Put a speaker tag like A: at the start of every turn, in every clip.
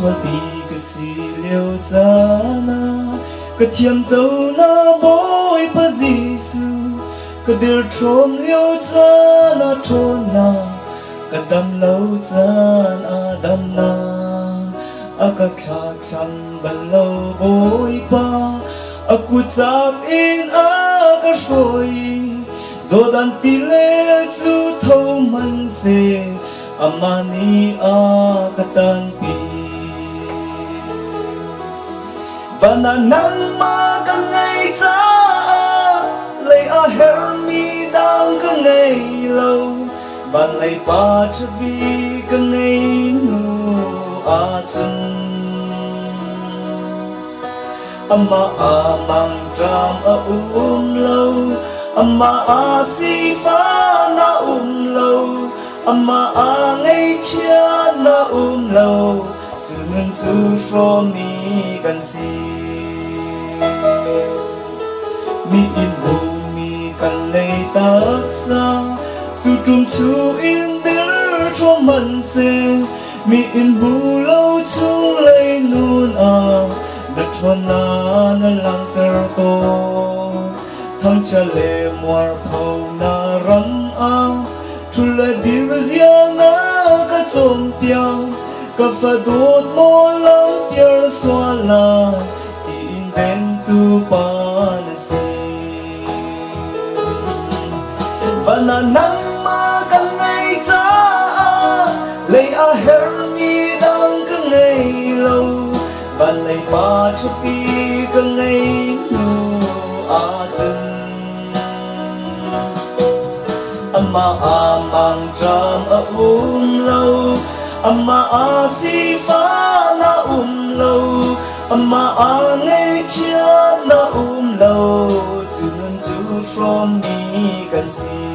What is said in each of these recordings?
A: xua bì cái xì liêu cha na cái thiam dâu na bôi pa Giêsu cái điều trôm liêu cha na trôn na cái đam lâu cha na đam na cái khạc chăn ban lâu bôi pa aku tak in cái rồi rồi đàn tì lệ chú thâu man se amani cái đàn pi và nắng mà cái ngày cha lấy her mi đang cái ngày lâu và lấy ba cho bi cái ngày nu chân amma mang tram lâu amma si fa na lâu amma ngày chia na lâu tu nên tu so mi kan si mi in bu mi kan lấy tác xa tu trùm chu in đỡ cho mình se mi in bu lâu chung lấy nun đất thuần na lang ter to thang cha le muar phau na ram thu la dir zia na ka chom piang ka fa dot mo lam pier swa la in den tu pa na si và nắng mà kan ngày cha lấy her mi đang cái ngày lâu và lấy ba cho pi cái ngày nu chân amma mang tram lâu amma si fa na lâu amma ngày chia na lâu tu nên tu from mi can see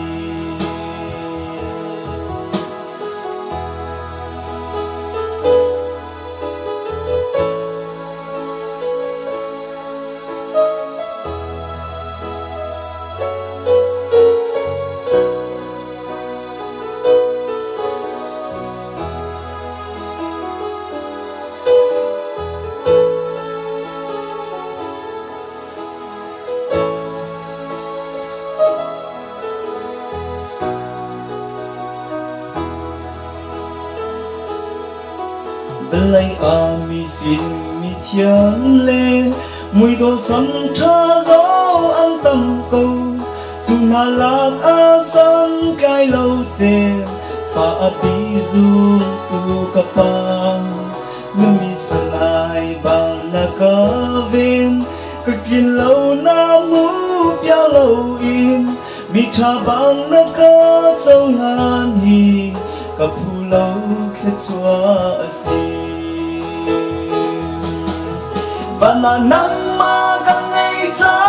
A: lấy mi phiền mi thiên lệ mùi đồ sắm cha gió ăn tâm câu dùng hà lạc sân cái lâu tề pha tí dung tu kapang mi phải bằng na ca ven cái chuyện lâu nam mu piao lâu in mi cha bằng na ca châu lan hi cả phu lâu khét chua si và nắng mà cái ngày cha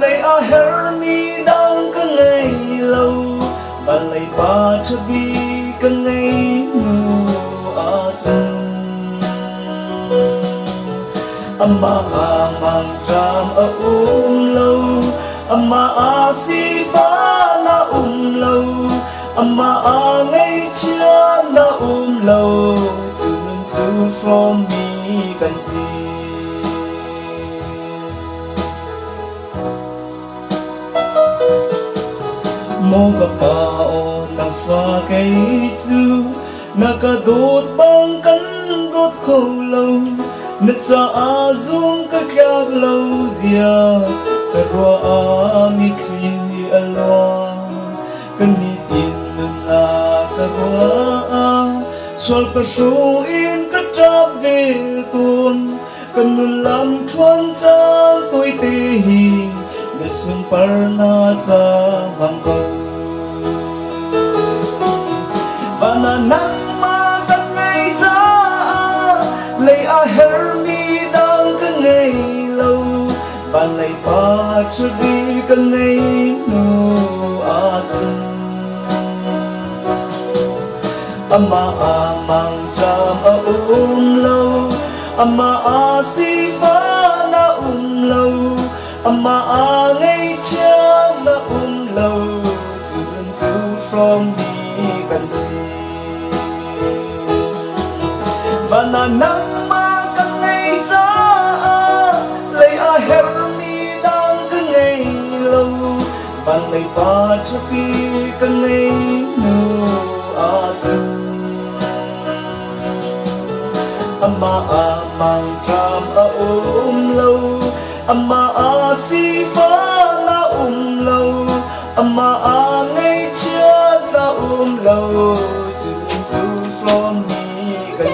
A: lấy her mi đang cái ngày lâu và lấy ba cho bi cái ngày nu chân amma mang tram lâu amma si fa na lâu amma ngày chia na lâu tu nên tu from me can see mo ka pao na pha cái chu na ka dot bang kan dot khâu lâu nết sa zoom ka kyak lâu zia ka ro mi khi alwa kan ni tin na ka ro sol pa shu in ka trap ve tuôn kan nun lam thuan cha tôi te hi me sum par na cha mang ko và nắng mà cái ngày cha lấy her mi đang cái ngày lâu và lấy ba cho đi cái ngày nu chân amma mang tram lâu amma si fa na lâu amma ngày chia na lâu tu nên tu from me can see và làng này ba thắc đi cần ấy nu a chân amma a mang tham a lâu amma a si phá na lâu amma a ngay chưa na lâu chú from mi gần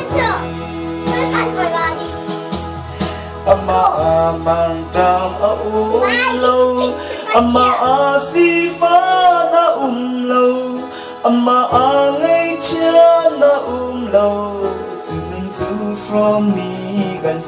A: amma a mang tham a lâu amma a si phá na lâu amma a ngay chưa na lâu chú from mi gần